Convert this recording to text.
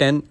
10